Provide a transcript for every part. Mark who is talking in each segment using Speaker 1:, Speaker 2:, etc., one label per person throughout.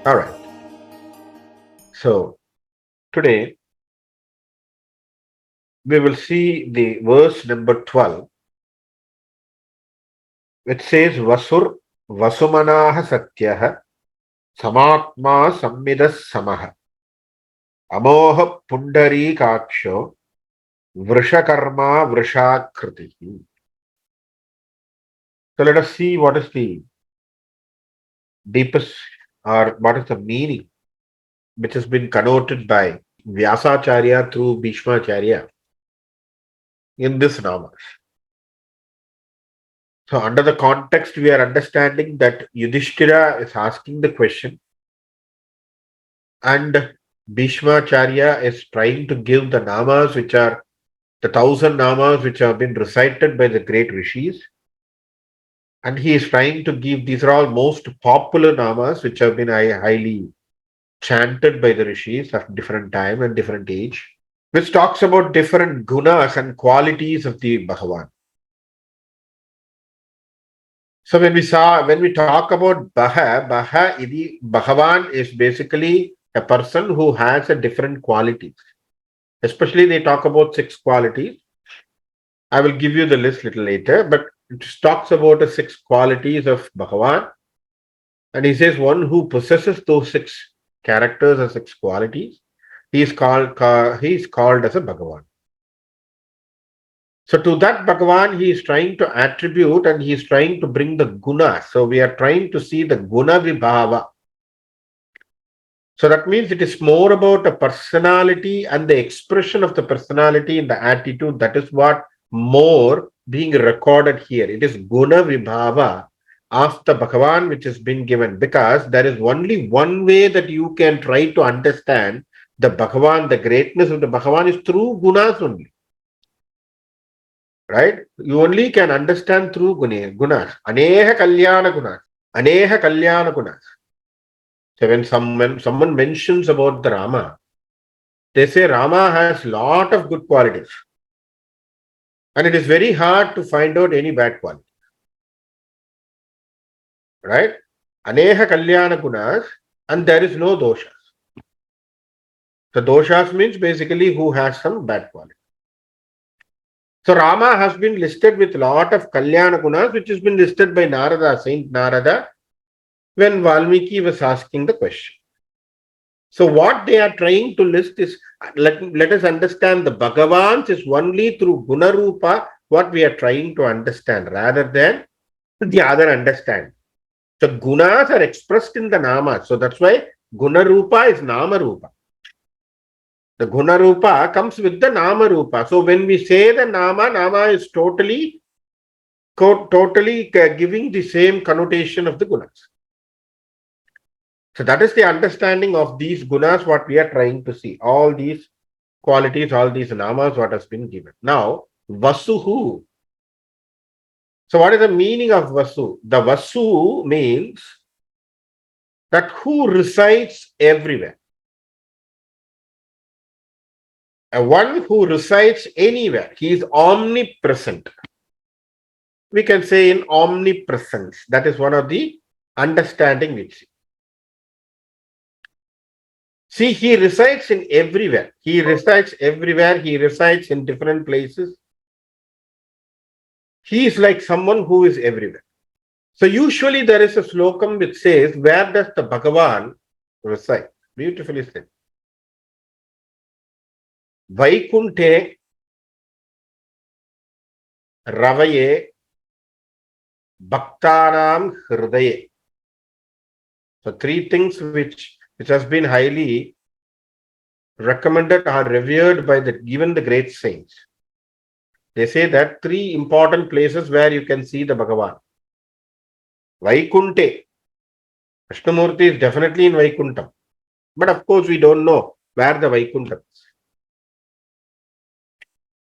Speaker 1: All right. So today we will see the verse number 12, which says Vasur Vasumanaha Satyah Samatma Sammidas Samaha Amoha Pundari Kaksho Vrishakarma Vrishakriti. So let us see what is the deepest or what is the meaning which has been connoted by Vyasacharya through Bhishmacharya in this Namas. So under the context, we are understanding that Yudhishthira is asking the question and Bhishmacharya is trying to give the namas which are the 1,000 namas which have been recited by the great rishis. And he is trying to give, these are all most popular namas which have been highly chanted by the rishis at different time and different age, which talks about different gunas and qualities of the Bhagavan. So when we talk about Bhagavan is basically a person who has a different qualities. Especially they talk about 6 qualities. I will give you the list little later, but it talks about the 6 qualities of Bhagavan. And he says one who possesses those 6 characters or 6 qualities, he is called as a Bhagavan. So to that Bhagavan, he is trying to attribute and he is trying to bring the guna. So we are trying to see the guna vibhava. So that means it is more about a personality and the expression of the personality in the attitude. That is what more being recorded here. It is guna vibhava of the Bhagavan which has been given, because there is only one way that you can try to understand the Bhagavan, the greatness of the Bhagavan is through gunas only. Right? You only can understand through gunas. Aneha kalyana gunas. Aneha kalyana gunas. So when someone mentions about the Rama, they say Rama has lot of good qualities. And it is very hard to find out any bad quality. Right? Aneha kalyana gunas, and there is no doshas. The doshas means basically who has some bad quality. So Rama has been listed with lot of kalyana gunas, which has been listed by Narada, Saint Narada, when Valmiki was asking the question. So what they are trying to list is, let us understand the Bhagavans is only through Gunarupa what we are trying to understand rather than the other understand. So gunas are expressed in the nama. So that's why Gunarupa is Nama Rupa. The Gunarupa comes with the Nama Rupa. So when we say the Nama is totally giving the same connotation of the gunas. So that is the understanding of these gunas, what we are trying to see. All these qualities, all these namas, what has been given. Now, Vasuhu. So what is the meaning of Vasu? The Vasu means that who resides everywhere. One who resides anywhere. He is omnipresent. We can say in omnipresence. That is one of the understanding we see. See, he resides in everywhere. He resides everywhere. He resides in different places. He is like someone who is everywhere. So usually there is a slokam which says, where does the Bhagavan reside? Beautifully said. Vaikunte Ravaye Bhaktanam Hridaye. So 3 things which has been highly recommended or revered by even the great saints. They say that 3 important places where you can see the Bhagavan. Vaikunte. Krishnamurti is definitely in Vaikuntam. But of course, we don't know where the Vaikuntam is.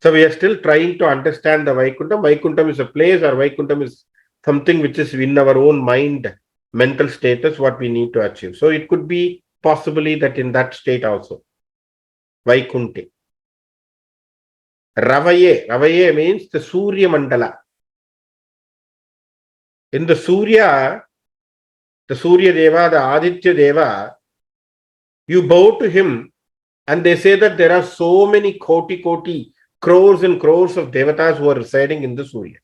Speaker 1: So we are still trying to understand the Vaikuntam. Vaikuntam is a place, or Vaikuntam is something which is in our own mind, mental status, what we need to achieve. So it could be possibly that in that state also. Vaikunte. Ravaye. Ravaye means the Surya Mandala. In the Surya, the Surya Deva, the Aditya Deva, you bow to him, and they say that there are so many koti, crores and crores of devatas who are residing in the Surya.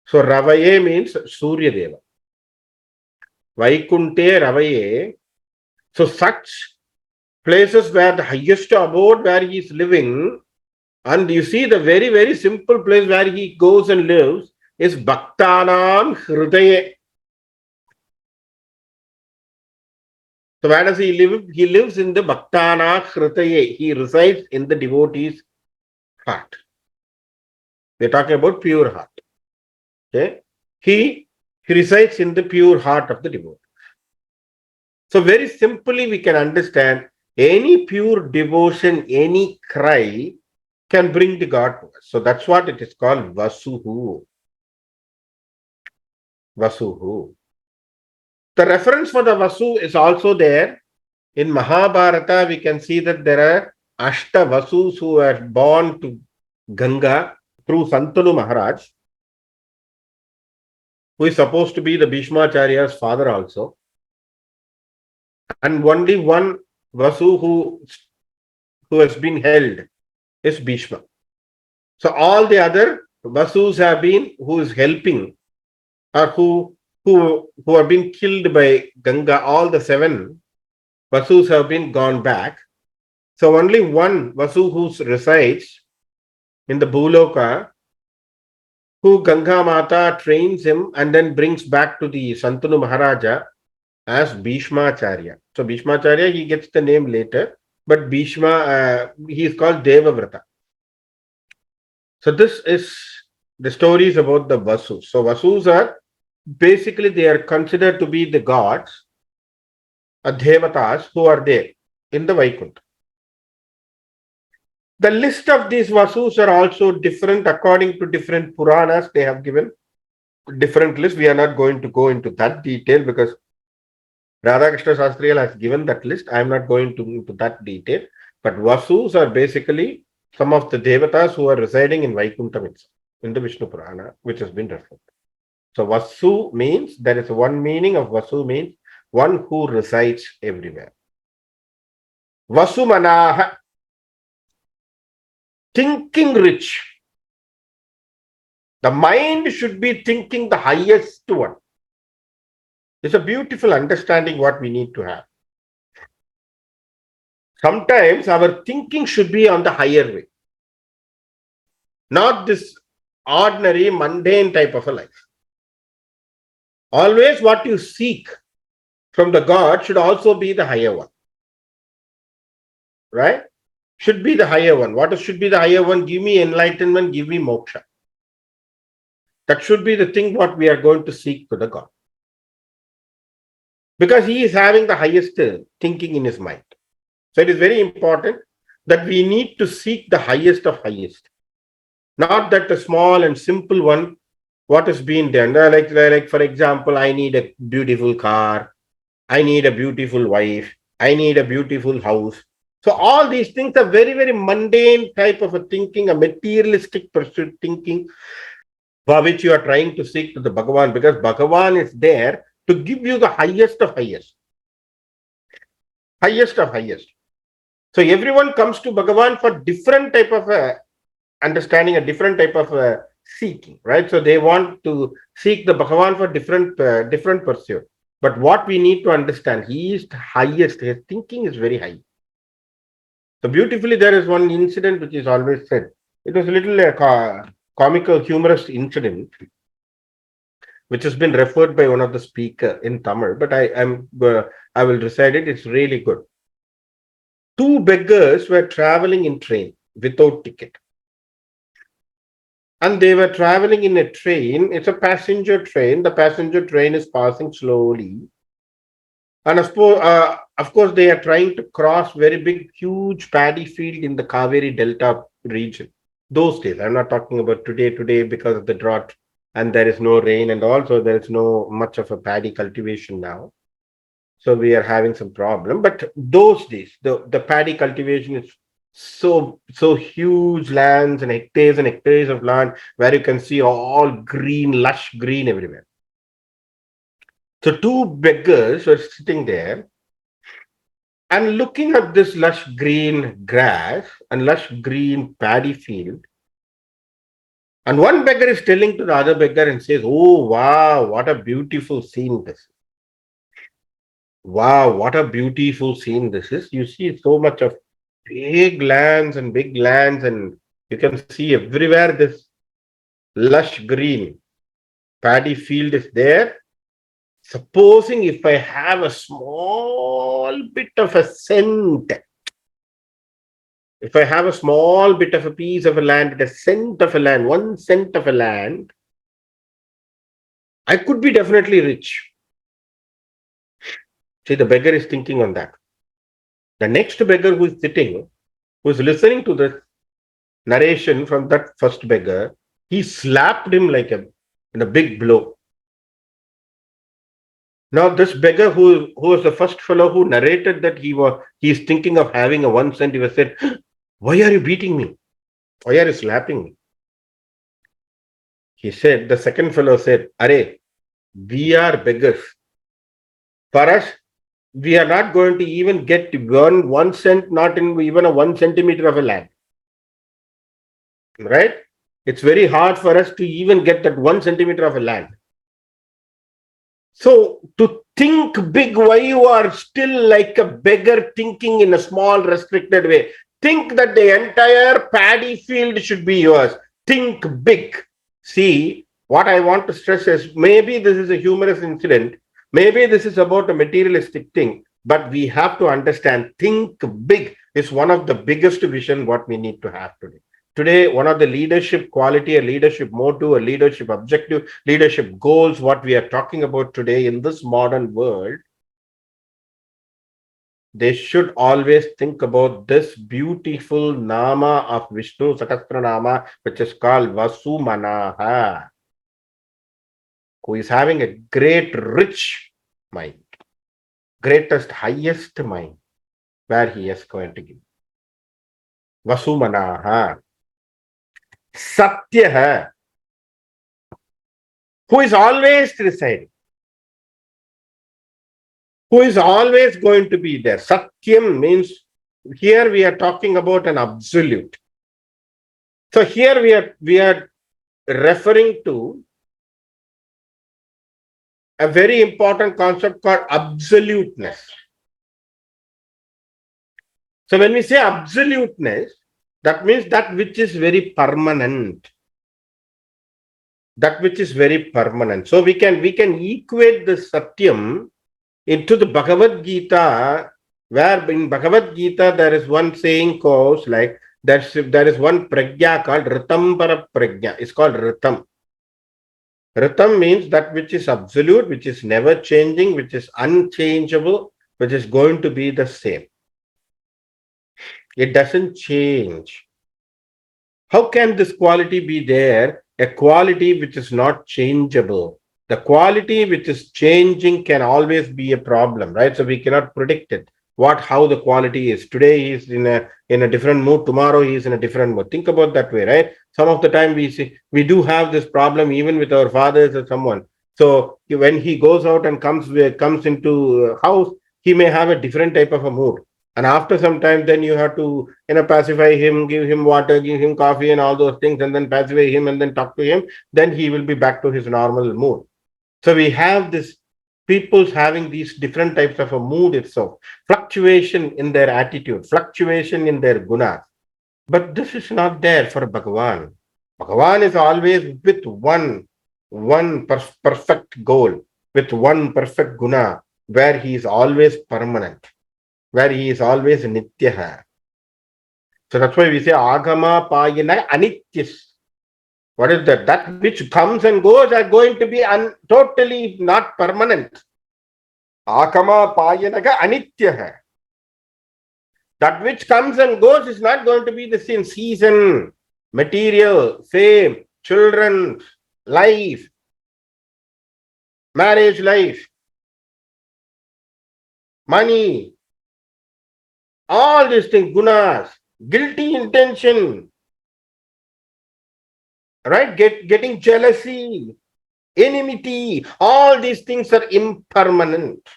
Speaker 1: So Ravaye means Surya Deva. Vaikunte Ravaye. So such places where the highest abode where he is living, and you see the very, very simple place where he goes and lives is Bhaktanam Hridaye. So where does he live? He lives in the Bhaktana Hridaye. He resides in the devotee's heart. We're talking about pure heart. Okay? He resides in the pure heart of the devotee. So very simply we can understand any pure devotion, any cry can bring the God to us. So that's what it is called Vasuhu. Vasuhu. The reference for the Vasu is also there. In Mahabharata, we can see that there are Ashta Vasus who are born to Ganga through Santanu Maharaj, who is supposed to be the Bhishmacharya's father also. And only one Vasu who has been held is Bhishma. So all the other Vasus have been who is helping or who have been killed by Ganga. All the 7 Vasus have been gone back. So only one Vasu who resides in the Bhuloka, who Ganga Mata trains him and then brings back to the Santanu Maharaja as Bhishmacharya. So Bhishmacharya, he gets the name later, but Bhishma, he is called Devavrata. So this is the stories about the Vasus. So Vasus are basically, they are considered to be the gods, Devatas, who are there in the Vaikuntha. The list of these Vasus are also different according to different Puranas. They have given different lists. We are not going to go into that detail because Radhakrishna Shastriyal has given that list. I am not going into that detail. But Vasus are basically some of the Devatas who are residing in Vaikuntha itself, in the Vishnu Purana, which has been referred. So Vasu means, there is one meaning of Vasu means one who resides everywhere. Vasumanaha, thinking rich. The mind should be thinking the highest one. It's a beautiful understanding what we need to have. Sometimes our thinking should be on the higher way, not this ordinary, mundane type of a life. Always what you seek from the God should also be the higher one. Right? Should be the higher one. What should be the higher one? Give me enlightenment, give me moksha. That should be the thing what we are going to seek to the God. Because he is having the highest thinking in his mind. So it is very important that we need to seek the highest of highest. Not that the small and simple one, what has been done. Like for example, I need a beautiful car. I need a beautiful wife. I need a beautiful house. So all these things are very, very mundane type of a thinking, a materialistic pursuit thinking, for which you are trying to seek to the Bhagavan, because Bhagavan is there to give you the highest of highest. Highest of highest. So everyone comes to Bhagavan for different type of understanding, a different type of seeking, right? So they want to seek the Bhagavan for different pursuit. But what we need to understand, he is the highest. His thinking is very high. So beautifully, there is one incident which is always said. It was a little comical, humorous incident, which has been referred by one of the speaker in Tamil. But I will recite it. It's really good. 2 beggars were traveling in train without ticket. And they were traveling in a train. It's a passenger train. The passenger train is passing slowly. And of course, they are trying to cross very big, huge paddy field in the Kaveri Delta region. Those days, I'm not talking about today because of the drought and there is no rain, and also there is no much of a paddy cultivation now. So we are having some problem. But those days, the paddy cultivation is so huge lands and hectares of land where you can see all green, lush green everywhere. So two beggars were sitting there and looking at this lush green grass and lush green paddy field. And one beggar is telling to the other beggar and says, "Oh, wow, what a beautiful scene this is. Wow, what a beautiful scene this is. You see so much of big lands, and you can see everywhere this lush green paddy field is there. Supposing if I have a small bit of a scent, if I have a small bit of a piece of a land, a cent of a land, 1 cent of a land, I could be definitely rich." See, the beggar is thinking on that. The next beggar who is sitting, who is listening to the narration from that first beggar, he slapped him like a big blow. Now, this beggar who was the first fellow who narrated that he's thinking of having a 1 cent, he was said, "Why are you beating me? Why are you slapping me?" He said, the second fellow said, "Are, we are beggars. For us, we are not going to even get one cent, not in even a 1 centimeter of a land. Right? It's very hard for us to even get that 1 centimeter of a land. So to think big, why you are still like a beggar thinking in a small restricted way? Think that the entire paddy field should be yours. Think big. See, what I want to stress is maybe this is a humorous incident. Maybe this is about a materialistic thing, but we have to understand think big is one of the biggest vision what we need to have today. Today, one of the leadership quality, a leadership motto, a leadership objective, leadership goals, what we are talking about today in this modern world, they should always think about this beautiful Nama of Vishnu Sahasranamam, which is called Vasumanaha, who is having a great, rich mind, greatest, highest mind, where he is going to give. Vasumanaha. Satyaha, who is always residing, who is always going to be there. Satyam means here we are talking about an absolute. So here we are referring to a very important concept called absoluteness. So when we say absoluteness, that means that which is very permanent. That which is very permanent. So we can equate the Satyam into the Bhagavad Gita, where in Bhagavad Gita there is one saying goes like there is one pragya called Ritambara pragya. It's called Ritam. Ritam means that which is absolute, which is never changing, which is unchangeable, which is going to be the same. It doesn't change. How can this quality be there? A quality which is not changeable. The quality which is changing can always be a problem, right? So we cannot predict it. How the quality is. Today he is in a different mood. Tomorrow he is in a different mood. Think about that way, right? Some of the time we do have this problem even with our fathers or someone. So when he goes out and comes into house, he may have a different type of a mood. And after some time, then you have to, pacify him, give him water, give him coffee and all those things, and then pacify him and then talk to him. Then he will be back to his normal mood. So we have this people's having these different types of a mood itself, fluctuation in their attitude, fluctuation in their gunas. But this is not there for Bhagavan. Bhagavan is always with one perfect goal, with one perfect guna, where he is always permanent, where he is always nityaha. So that's why we say agama payana anityas. What is that? That which comes and goes are going to be totally not permanent. Agama payanaga anityaha. That which comes and goes is not going to be the same season, material, fame, children, life, marriage life, money, all these things, gunas, guilty intention, right? Getting jealousy, enmity, all these things are impermanent.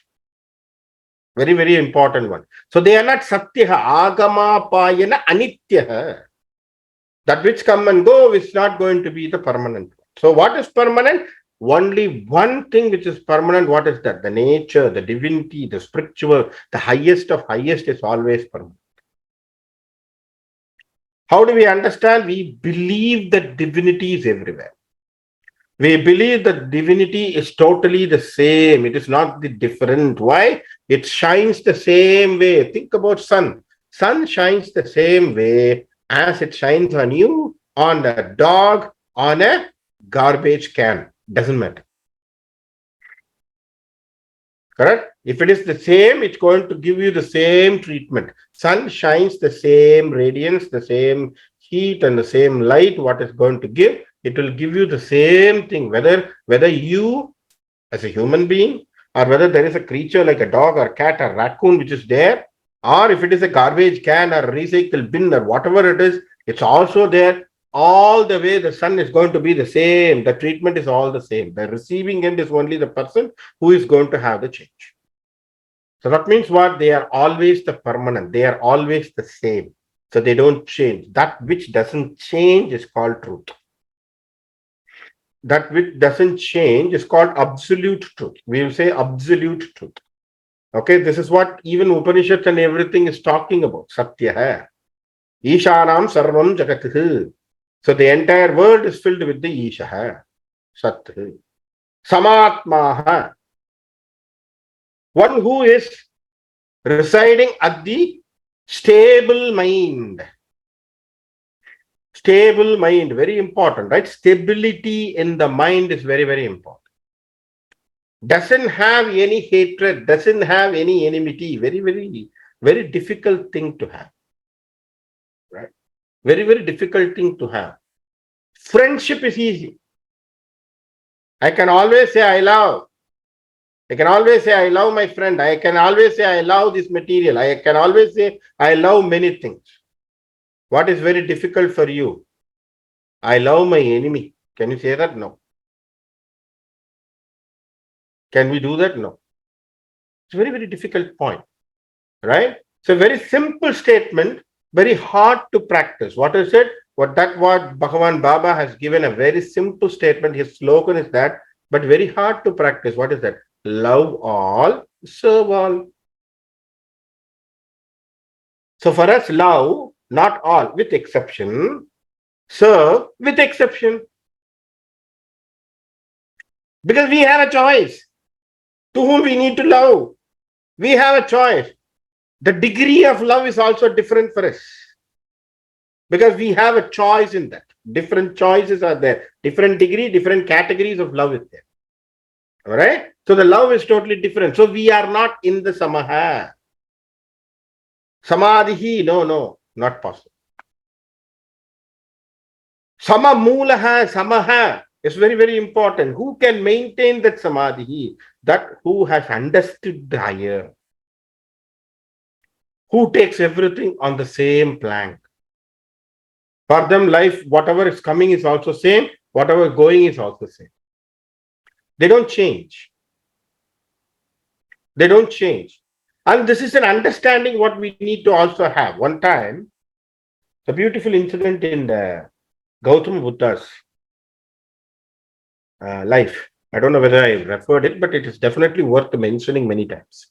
Speaker 1: Very, very important one. So they are not satyaha, agama payana anityaha. That which come and go is not going to be the permanent. So what is permanent? Only one thing which is permanent. What is that? The nature, the divinity, the spiritual, the highest of highest is always permanent. How do we understand? We believe that divinity is everywhere. We believe that divinity is totally the same. It is not the different. Why? It shines the same way. Think about sun. Sun shines the same way as it shines on you, on a dog, on a garbage can. Doesn't matter. Correct? If it is the same, it's going to give you the same treatment. Sun shines the same radiance, the same heat and the same light. What is going to give? It will give you the same thing. Whether you as a human being, or whether there is a creature like a dog or cat or raccoon which is there, or if it is a garbage can or recycle bin or whatever it is, it's also there. All the way the sun is going to be the same. The treatment is all the same. The receiving end is only the person who is going to have the change. So that means what? They are always the permanent. They are always the same. So they don't change. That which doesn't change is called truth. That which doesn't change is called absolute truth. We will say absolute truth. Okay, this is what even Upanishads and everything is talking about. Satya. Ishanam sarvam jagatih. So the entire world is filled with the Isha. Sat. Samatmaha. One who is residing at the stable mind. Stable mind, very important, right? Stability in the mind is very, very important. Doesn't have any hatred, doesn't have any enmity. Very, very, very difficult thing to have. Right? Very, very difficult thing to have. Friendship is easy. I can always say I love. I can always say I love my friend. I can always say I love this material. I can always say I love many things. What is very difficult for you? I love my enemy. Can you say that? No. Can we do that? No. It's a very, very difficult point, right? It's a very simple statement, very hard to practice. What is it? What Bhagavan Baba has given a very simple statement. His slogan is that, but very hard to practice. What is that? Love all, serve all. So for us, love, not all, with exception, serve with exception. Because we have a choice. To whom we need to love. We have a choice. The degree of love is also different for us. Because we have a choice in that. Different choices are there. Different degree, different categories of love is there. All right? So the love is totally different. So we are not in the samaha. Samadhi, no, not possible. Samamulaha, samaha is very, very important. Who can maintain that samadhi? That who has understood the higher. Who takes everything on the same plank. For them, life, whatever is coming is also same. Whatever is going is also same. They don't change. They don't change. And this is an understanding what we need to also have. One time, a beautiful incident in the Gautama Buddha's life. I don't know whether I referred it, but it is definitely worth mentioning many times.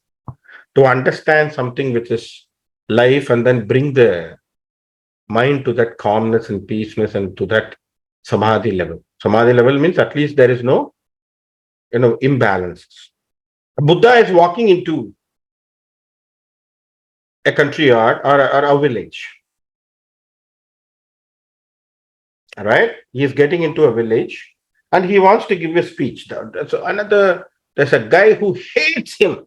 Speaker 1: To understand something which is life and then bring the mind to that calmness and peaceness and to that samadhi level. Samadhi level means at least there is no, imbalances. Buddha is walking into a country yard or a village. All right? He is getting into a village and he wants to give a speech. There's a guy who hates him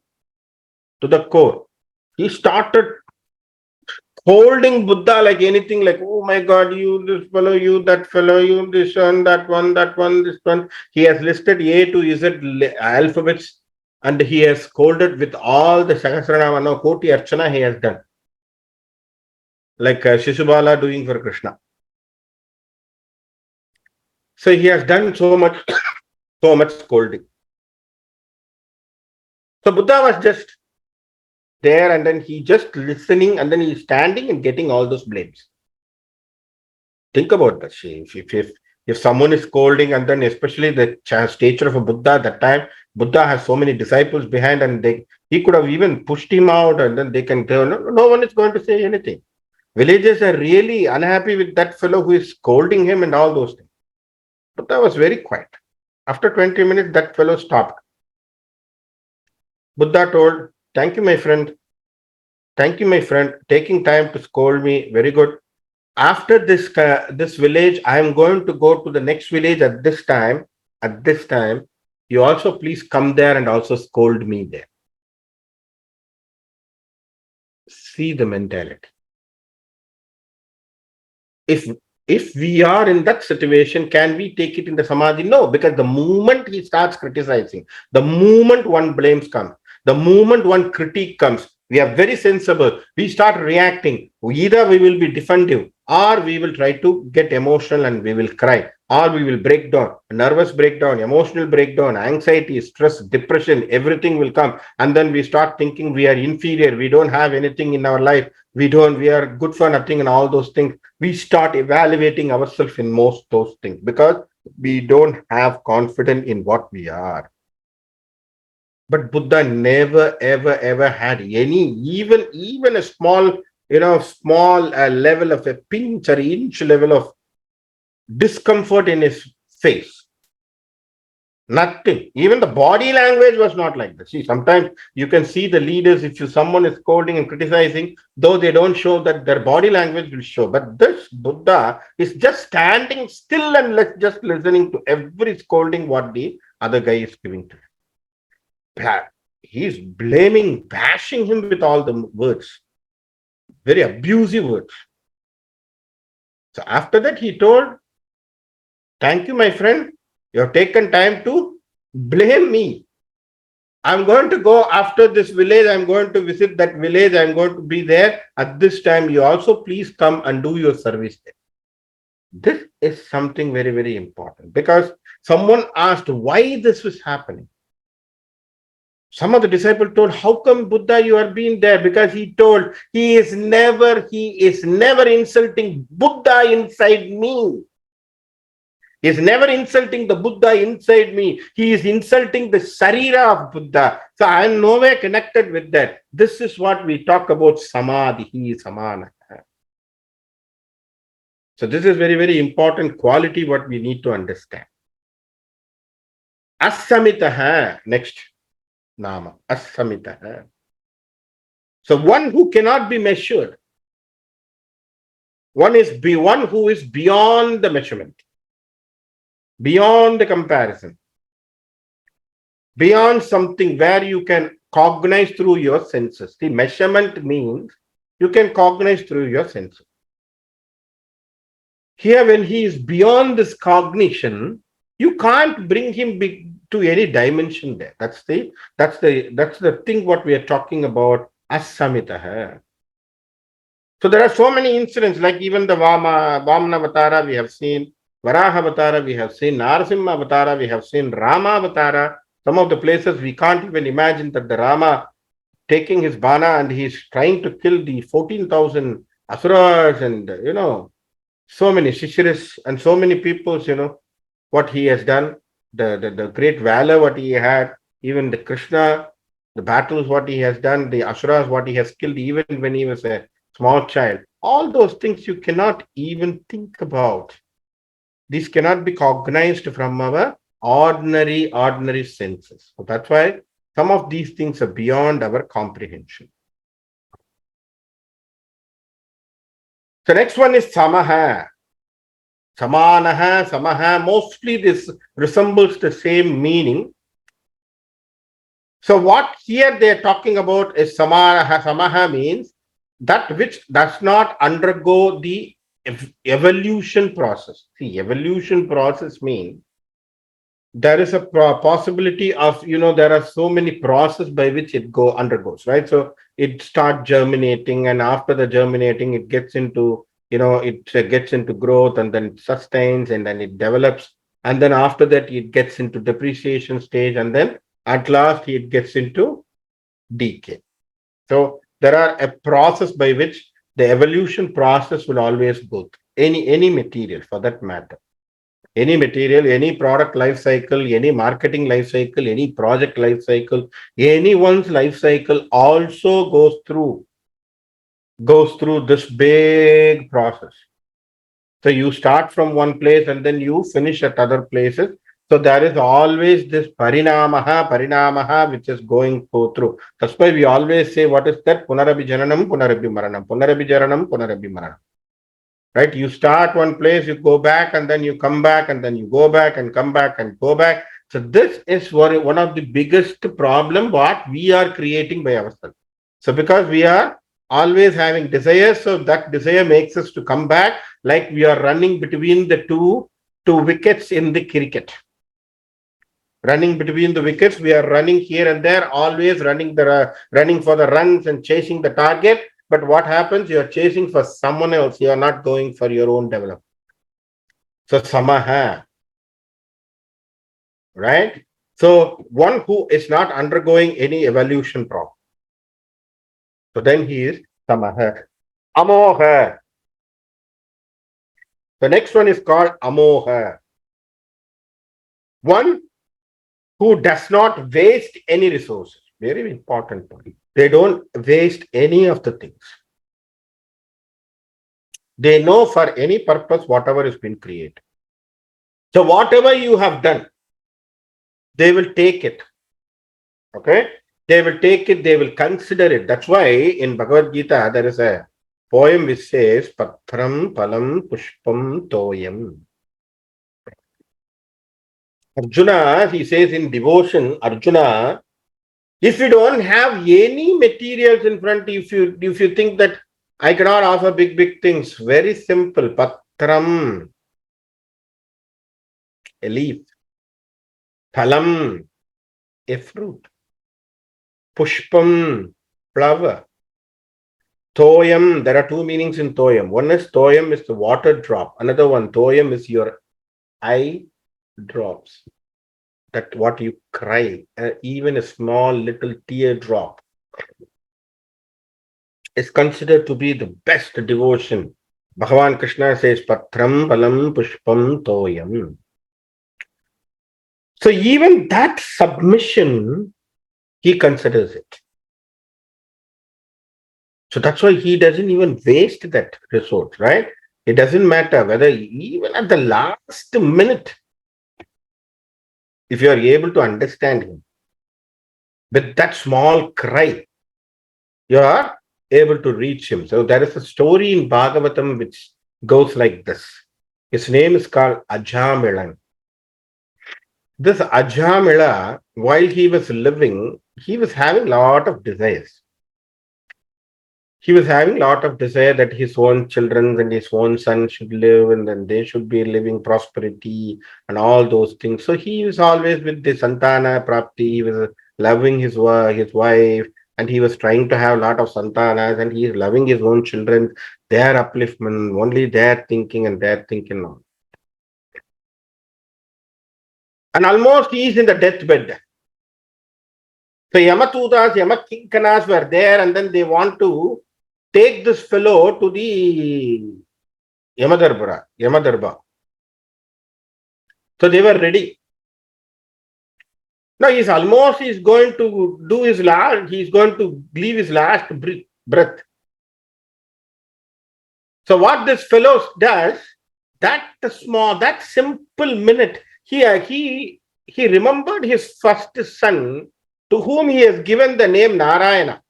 Speaker 1: to the core. He started holding Buddha like anything, like, oh my God, you this fellow, you that fellow, you this one, that one, this one. He has listed A to Z alphabets and he has scolded with all the Sahasranamam, no, Koti Archana he has done. Like Shishubala doing for Krishna. So he has done so much So much scolding. So Buddha was just there, and then he just listening, and then he's standing and getting all those blames. Think about that. If someone is scolding, and then especially the stature of a Buddha at that time, Buddha has so many disciples behind, and he could have even pushed him out, and then they can tell, no one is going to say anything. Villagers are really unhappy with that fellow who is scolding him and all those things. Buddha was very quiet. After 20 minutes, that fellow stopped. Buddha told, thank you, my friend. Thank you, my friend. Taking time to scold me. Very good. After this village, I am going to go to the next village at this time. At this time, you also please come there and also scold me there. See the mentality. If we are in that situation, can we take it in the samadhi? No, because the moment he starts criticizing, the moment one blames comes, the moment one critique comes, we are very sensible. We start reacting. Either we will be defensive, or we will try to get emotional and we will cry, or we will break down, nervous breakdown, emotional breakdown, anxiety, stress, depression, everything will come. And then we start thinking we are inferior. We don't have anything in our life. We are good for nothing and all those things. We start evaluating ourselves in most those things because we don't have confidence in what we are. But Buddha never, ever had any, even a small, small level of a pinch or inch level of discomfort in his face. Nothing. Even the body language was not like this. See, sometimes you can see the leaders, if someone is scolding and criticizing, though they don't show that, their body language will show. But this Buddha is just standing still and just listening to every scolding what the other guy is giving to him. He's blaming, bashing him with all the words, very abusive words. So after that, he told, thank you, my friend. You have taken time to blame me. I'm going to go after this village. I'm going to visit that village. I'm going to be there. At this time, you also please come and do your service there. This is something very, very important because someone asked why this was happening. Some of the disciples told, how come Buddha you are being there? Because he told, he is never insulting Buddha inside me. He is never insulting the Buddha inside me. He is insulting the Sarira of Buddha. So I am nowhere connected with that. This is what we talk about samadhi, samana. So this is very, very important quality what we need to understand. Asamitaha, next nama, asamitaha. So one who cannot be measured. One who is beyond the measurement. Beyond the comparison, beyond something where you can cognize through your senses. The measurement means you can cognize through your senses. Here, when he is beyond this cognition, you can't bring him to any dimension there. That's the thing what we are talking about, asamitaha. So there are so many incidents, like even the Vamana Avatara we have seen, Varaha Avatara we have seen, Narasimha Avatara we have seen, Rama Avatara. Some of the places we can't even imagine that the Rama taking his bana and he's trying to kill the 14,000 asuras and, so many Shishiris and so many peoples, what he has done, the great valor what he had, even the Krishna, the battles what he has done, the asuras what he has killed even when he was a small child. All those things you cannot even think about. These cannot be cognized from our ordinary senses. So that's why some of these things are beyond our comprehension. The next one is samaha. Samanaha, samaha. Mostly this resembles the same meaning. So what here they are talking about is samaha. Samaha means that which does not undergo the evolution process. See, evolution process means there is a possibility of, there are so many processes by which it undergoes, right? So it starts germinating, and after the germinating, it gets into, it gets into growth, and then it sustains, and then it develops, and then after that it gets into depreciation stage, and then at last it gets into decay. So there are a process by which the evolution process will always go through. Any material for that matter. Any material, any product life cycle, any marketing life cycle, any project life cycle, anyone's life cycle also goes through this big process. So you start from one place and then you finish at other places. So there is always this parinamaha, which is going through. That's why we always say, what is that? Punarabhijananam, punarabhimaranam, punarabhijaranam, punarabhimaranam. Right? You start one place, you go back, and then you come back, and then you go back and come back and go back. So this is one of the biggest problem what we are creating by ourselves. So because we are always having desires, so that desire makes us to come back, like we are running between the two wickets in the cricket. Running between the wickets, we are running here and there, always running for the runs and chasing the target. But what happens? You are chasing for someone else. You are not going for your own development. So samaha, right? So one who is not undergoing any evolution process. So then he is samaha. Amoha. The next one is called amoha. One who does not waste any resources. Very important point. They don't waste any of the things. They know for any purpose whatever has been created. So whatever you have done, they will take it. Okay? They will take it, they will consider it. That's why in Bhagavad Gita there is a poem which says Patram Palam Pushpam Toyam. Arjuna, he says in devotion, Arjuna, if you don't have any materials in front, if you think that I cannot offer big things, very simple. Patram, a leaf. Phalam, a fruit. Pushpam, flower. Toyam, there are two meanings in toyam. One is toyam is the water drop. Another one, toyam is your eye drops. That what you cry, even a small little teardrop is considered to be the best devotion. Bhagavan Krishna says, Patram Palam Pushpam Toyam. So even that submission, he considers it. So that's why he doesn't even waste that resource, right? It doesn't matter whether even at the last minute, if you are able to understand him, with that small cry, you are able to reach him. So there is a story in Bhagavatam which goes like this. His name is called Ajamilan. This Ajamila, while he was living, he was having a lot of desires. He was having a lot of desire that his own children and his own son should live, and then they should be living prosperity and all those things. So he was always with the Santana Prapti. He was loving his wife, and he was trying to have a lot of Santanas, and he is loving his own children, their upliftment, only their thinking and their thinking on. And almost he is in the deathbed. So Yamatutas, Yamakinkanas were there, and then they want to take this fellow to the Yamadarba. So they were ready. Now he's going to do his last, he's going to leave his last breath. So what this fellow does, that simple minute, he remembered his first son, to whom he has given the name Narayana.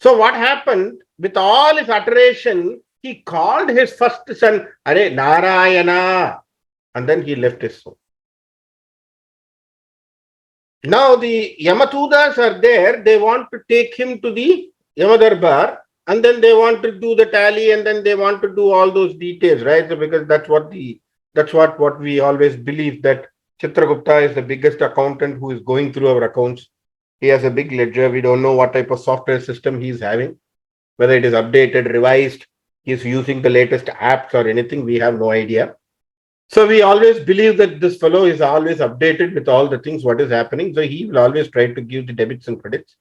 Speaker 1: So what happened? With all his iteration, he called his first son, Are Narayana, and then he left his soul. Now the Yamatudas are there, they want to take him to the Yamadarbar, and then they want to do the tally, and then they want to do all those details, right? So because that's what we always believe, that Chitragupta is the biggest accountant who is going through our accounts. He has a big ledger. We don't know what type of software system he is having, whether it is updated, revised, He's using the latest apps or anything. We have no idea. So we always believe that this fellow is always updated with all the things, what is happening. So he will always try to give the debits and credits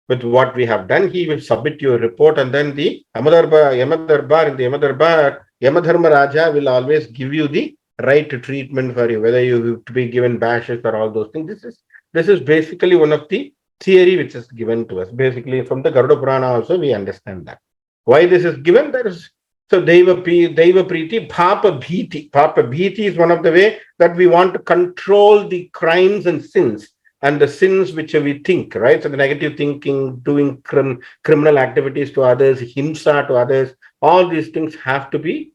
Speaker 1: with what we have done. He will submit your report, and then the Yamadarbar in the Yamadarbar, Yamadharma Raja will always give you the right treatment for you, whether you have to be given bashes or all those things. This is basically one of the theory which is given to us. Basically, from the Garuda Purana also we understand that. Why this is given? There is so Deva Priti, Papa Bhiti. Papa Bhiti is one of the way that we want to control the crimes and sins and the sins which we think, right? So the negative thinking, doing criminal activities to others, himsa to others, all these things have to be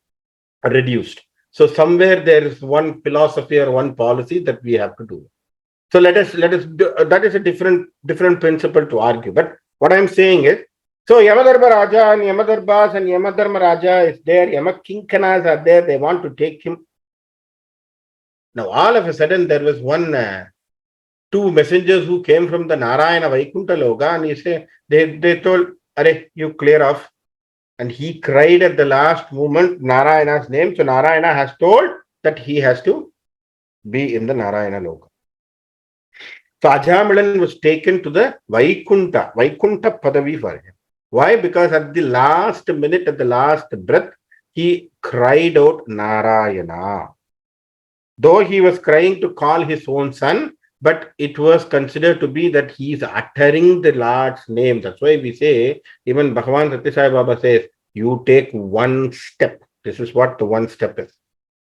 Speaker 1: reduced. So somewhere there is one philosophy or one policy that we have to do. So let us do, that is a different principle to argue. But what I'm saying is, so Yamadharma Raja and Yamadarbas and Yamadharma Raja is there, Yamakinkanas are there, they want to take him. Now all of a sudden there was two messengers who came from the Narayana Vaikunta Loka, and he said, they told, Are, you clear off. And he cried at the last moment Narayana's name. So Narayana has told that he has to be in the Narayana Loka. So Ajamilan was taken to the Vaikunta Padavi for him. Why? Because at the last minute, at the last breath, he cried out Narayana. Though he was crying to call his own son, but it was considered to be that he is uttering the Lord's name. That's why we say, even Bhagavan Sathya Sai Baba says, you take one step. This is what the one step is.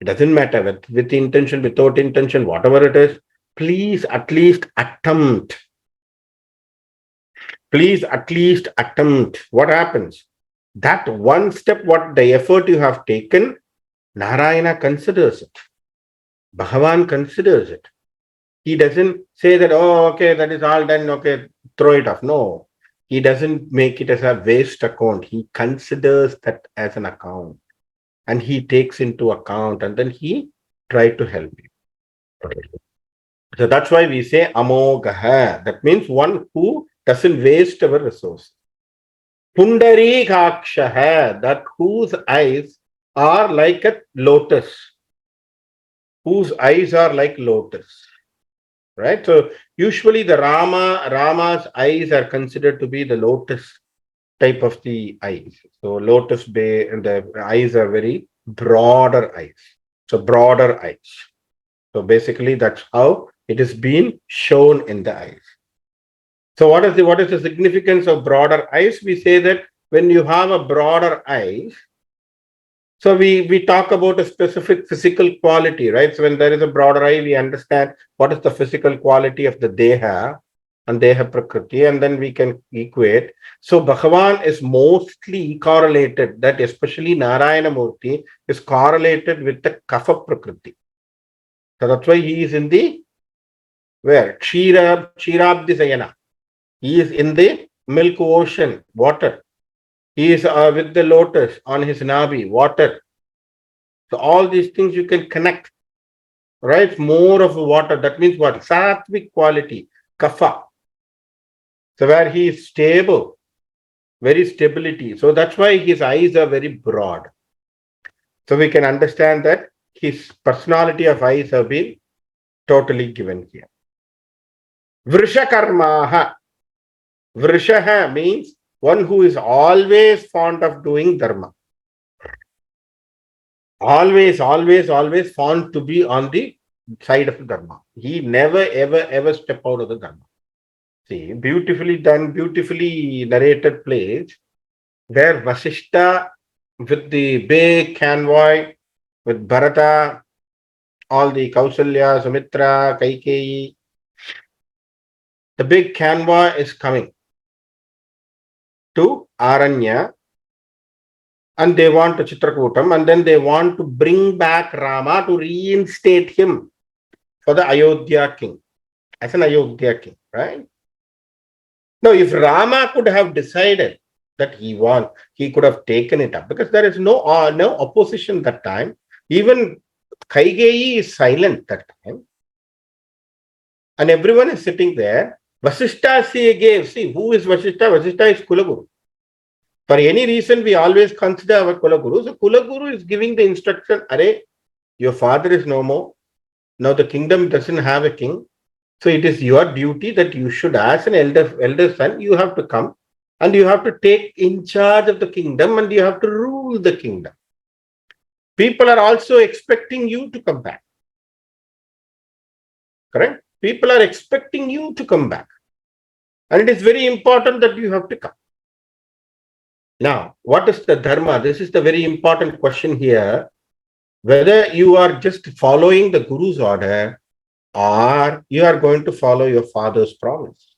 Speaker 1: It doesn't matter with intention, without intention, whatever it is, please at least attempt. Please at least attempt. What happens? That one step, what the effort you have taken, Narayana considers it. Bhagavan considers it. He doesn't say that, oh, okay, that is all done, okay, throw it off. No, he doesn't make it as a waste account. He considers that as an account and he takes into account and then he tries to help you. So that's why we say Amogaha. That means one who doesn't waste our resource. Pundarikakshaha, that whose eyes are like a lotus. Whose eyes are like lotus. Right? So usually the Rama's eyes are considered to be the lotus type of the eyes. So lotus bay and the eyes are very broader eyes. So broader eyes. So basically that's how it is being shown in the eyes. So what is the significance of broader eyes? We say that when you have a broader eyes, so we talk about a specific physical quality, right? So when there is a broader eye, we understand what is the physical quality of the Deha and Deha Prakriti, and then we can equate. So Bhagavan is mostly correlated, that especially Narayana Murti is correlated with the Kapha Prakriti. So that's why he is in the, where? Kshirabdi Sayana. He is in the milk ocean, water. He is with the lotus on his nabi, water. So all these things you can connect, right? More of water. That means what? Sattvic quality, kapha. So where he is stable, very stability. So that's why his eyes are very broad. So we can understand that his personality of eyes have been totally given here. Vrishakarmaha. Vrishaha means one who is always fond of doing dharma. Always fond to be on the side of the dharma. He never, ever step out of the dharma. See, beautifully done, beautifully narrated place where Vasishta with the big convoy, with Bharata, all the Kausalya, Sumitra, Kaikeyi, the big convoy is coming to Aranya, and they want to Chitrakutam, and then they want to bring back Rama to reinstate him for the Ayodhya king, as an Ayodhya king, right? Now, if Rama could have decided that he could have taken it up, because there is no opposition that time. Even Kaigeyi is silent that time. And everyone is sitting there. Vasishta gave, see, who is Vasishta? Vasishta is Kulaguru. For any reason, we always consider our Kulaguru. So Kulaguru is giving the instruction, Are, your father is no more. Now the kingdom doesn't have a king. So it is your duty that you should, as an elder son, you have to come and you have to take in charge of the kingdom and you have to rule the kingdom. People are also expecting you to come back. Correct? People are expecting you to come back. And it is very important that you have to come. Now, what is the dharma? This is the very important question here. Whether you are just following the Guru's order or you are going to follow your father's promise.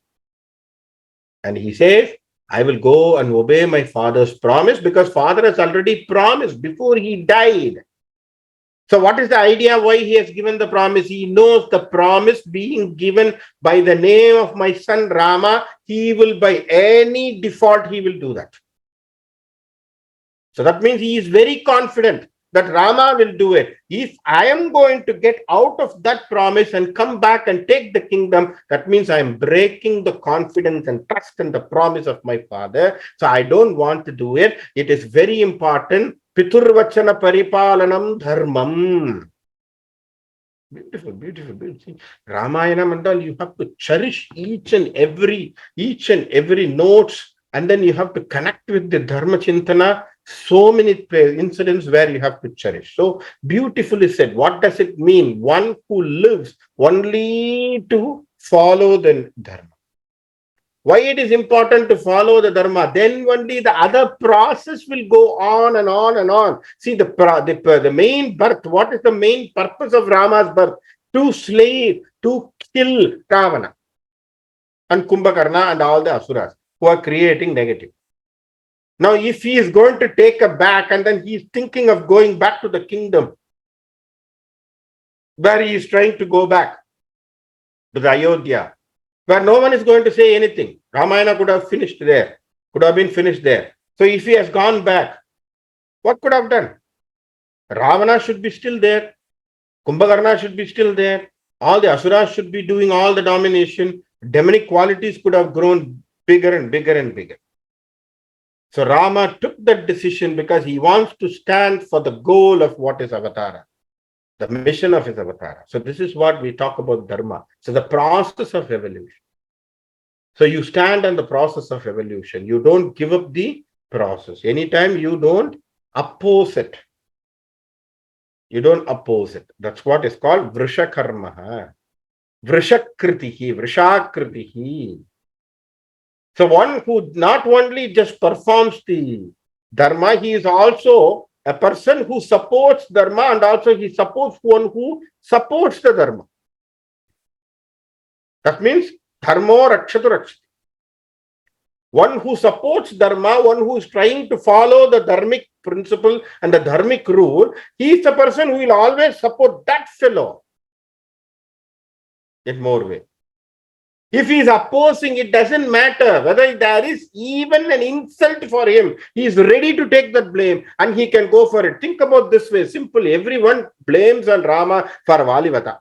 Speaker 1: And he says, I will go and obey my father's promise because father has already promised before he died. So what is the idea why he has given the promise? He knows the promise being given by the name of my son Rama, he will by any default, he will do that. So that means he is very confident that Rama will do it. If I am going to get out of that promise and come back and take the kingdom, that means I am breaking the confidence and trust in the promise of my father. So I don't want to do it. It is very important. Piturvachana paripalanam dharmam. Beautiful, beautiful, beautiful. Ramayana Mandal, you have to cherish each and every notes, and then you have to connect with the Dharma Chintana. So many incidents where you have to cherish. So beautifully said. What does it mean? One who lives only to follow the Dharma. Why it is important to follow the Dharma? Then only the other process will go on and on and on. See, the main birth, what is the main purpose of Rama's birth? To slay, to kill Ravana and Kumbhakarna and all the Asuras who are creating negative. Now, if he is going to take a back and then he is thinking of going back to the kingdom where he is trying to go back to the Ayodhya, where no one is going to say anything. Ramayana could have finished there, could have been finished there. So if he has gone back, what could have done? Ravana should be still there. Kumbhakarna should be still there. All the Asuras should be doing all the domination. Demonic qualities could have grown bigger and bigger and bigger. So Rama took that decision because he wants to stand for the goal of what is Avatara, the mission of his Avatara. So this is what we talk about Dharma. So the process of evolution. So you stand on the process of evolution. You don't give up the process. Anytime you don't oppose it. You don't oppose it. That's what is called Vrishakarma. Vrishakritihi, Vrishakritihi. So one who not only just performs the Dharma, he is also a person who supports Dharma and also he supports one who supports the Dharma. That means Dharmo Rakshatu Rakshati. One who supports Dharma, one who is trying to follow the Dharmic principle and the Dharmic rule, he is the person who will always support that fellow in more way. If he is opposing, it doesn't matter whether there is even an insult for him. He is ready to take that blame and he can go for it. Think about this way. Simple. Everyone blames on Rama for Valivata.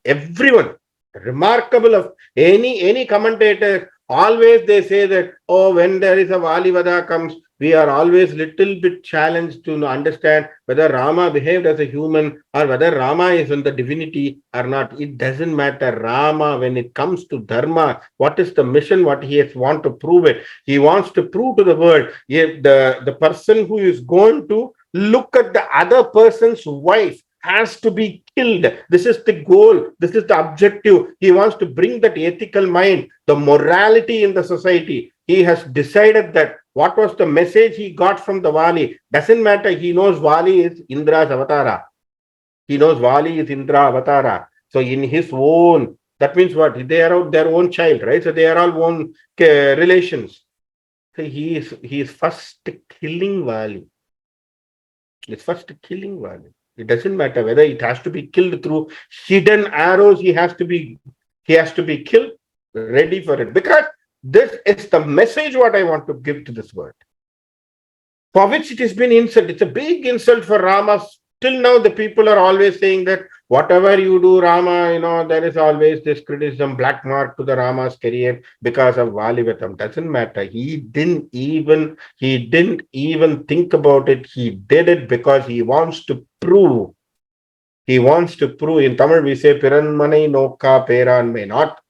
Speaker 1: Everyone. Remarkable of any commentator. Always they say that, oh, when there is a Valivata comes, we are always little bit challenged to understand whether Rama behaved as a human or whether Rama is in the divinity or not. It doesn't matter. Rama, when it comes to Dharma, what is the mission, what he has want to prove it? He wants to prove to the world, if the person who is going to look at the other person's wife has to be killed. This is the goal. This is the objective. He wants to bring that ethical mind, the morality in the society. He has decided that what was the message he got from the Vali. Doesn't matter. He knows Vali is Indra's avatara. He knows Vali is Indra avatara. So in his own, that means what? They are their own child, right? So they are all own relations. So he is first killing Vali. It's first killing Vali. It doesn't matter whether it has to be killed through hidden arrows. He has to be killed, ready for it. Because this is the message what I want to give to this world. For which it has been insult. It's a big insult for Rama's till now the people are always saying that whatever you do, Rama, there is always this criticism, black mark to the Rama's career because of Valivatam. Doesn't matter. He didn't even think about it. He did it because he wants to prove. He wants to prove. In Tamil, we say, Piranmanai Noka Peran may not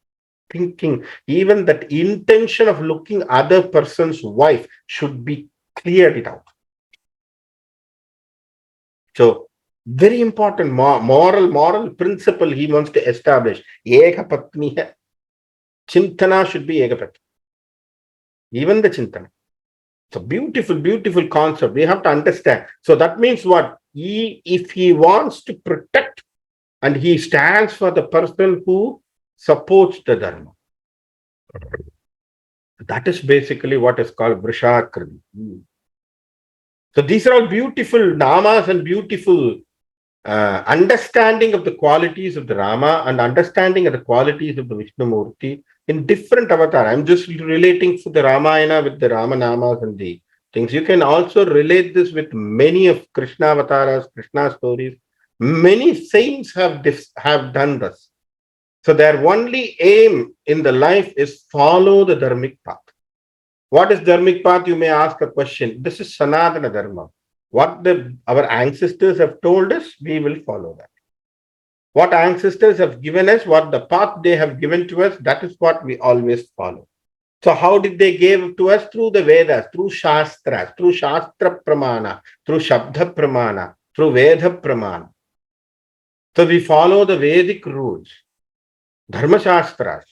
Speaker 1: thinking. Even that intention of looking other person's wife should be cleared it out. So, very important moral principle he wants to establish. Eka patni hai. Chintana should be eka patni. Even the chintana. It's a beautiful concept. We have to understand. So that means what? If he wants to protect and he stands for the person who supports the dharma. That is basically what is called Vrishakriti. So these are all beautiful namas and beautiful understanding of the qualities of the Rama and understanding of the qualities of the Vishnu Murti in different avatars. I'm just relating to the Ramayana with the Rama namas and the things. You can also relate this with many of Krishna avatars, Krishna stories. Many saints have done this. So their only aim in the life is follow the dharmic path. What is dharmic path? You may ask a question. This is Sanatana Dharma. What our ancestors have told us, we will follow that. What ancestors have given us, what the path they have given to us, that is what we always follow. So how did they give to us? Through the Vedas, through Shastras, through Shastra Pramana, through Shabda Pramana, through Veda Pramana. So we follow the Vedic rules, Dharma Shastras.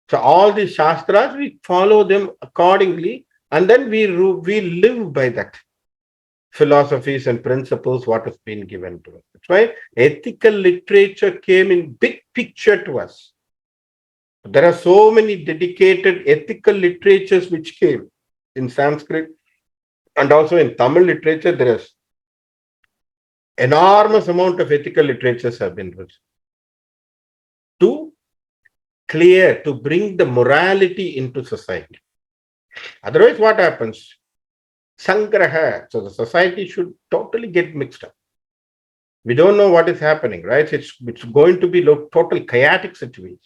Speaker 1: So all these Shastras, we follow them accordingly, and then we live by that philosophies and principles what has been given to us. That's why ethical literature came in big picture to us. There are so many dedicated ethical literatures which came in Sanskrit and also in Tamil literature. There is enormous amount of ethical literatures have been written to bring the morality into society. Otherwise, what happens? Sangraha. So the society should totally get mixed up. We don't know what is happening, right? It's going to be total chaotic situation.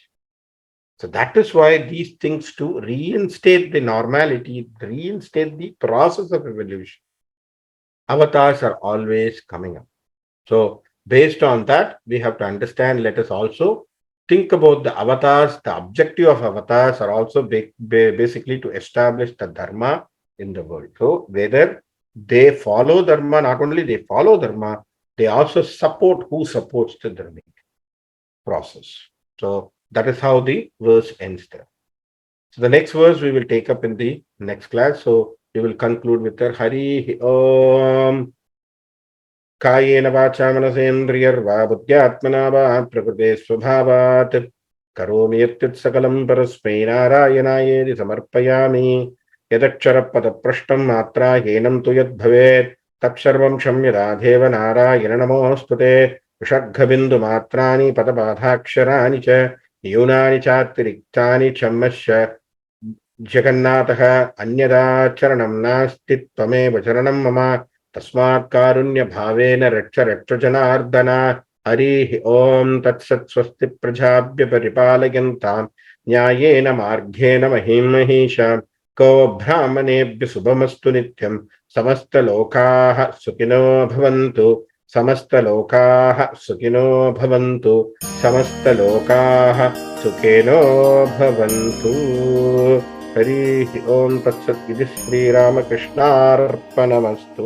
Speaker 1: So that is why these things to reinstate the normality, reinstate the process of evolution. Avatars are always coming up. So based on that, we have to understand, let us also think about the avatars. The objective of avatars are also basically to establish the dharma in the world. So whether they follow dharma, not only they follow dharma, they also support who supports the dharmic process. So that is how the verse ends there. So the next verse we will take up in the next class. So we will conclude with the Hari Om. कायेन वाचा मनसेन्द्रियर्वा बुद्ध्यात्मना वा प्रकृते स्वभावात् करोमि यत्तत् सकलं परस्मै नारायणायेति समर्पयामि यदक्षरपदप्रष्टं मात्राहीनं तु यद्भवेत् तत्सर्वं क्षम्यतादेव नारायण नमोऽस्तुते विसर्गबिन्दुमात्राणि पदबाधाक्षराणि च न्यूनानि चातिरिक्तानि क्षम्यस्व जगन्नाथः अन्यदा चरणं नास्ति त्वमेव चरणं मम तस्मात् कारुण्य भावेन रक्ष जनार्दन हरि ओम तत्सत् स्वस्ति प्रजाभ्य परिपालयन्तां न्यायेन मार्गेण महीं महिषा को ब्राह्मणेभ्य शुभमस्तु नित्यं समस्तलोकाः सुखिनो भवन्तु समस्तलोकाः सुखिनो भवन्तु समस्तलोकाः सुखिनो भवन्तु हरि ओम तत्सत् इति श्रीरामकृष्णार्पणमस्तु।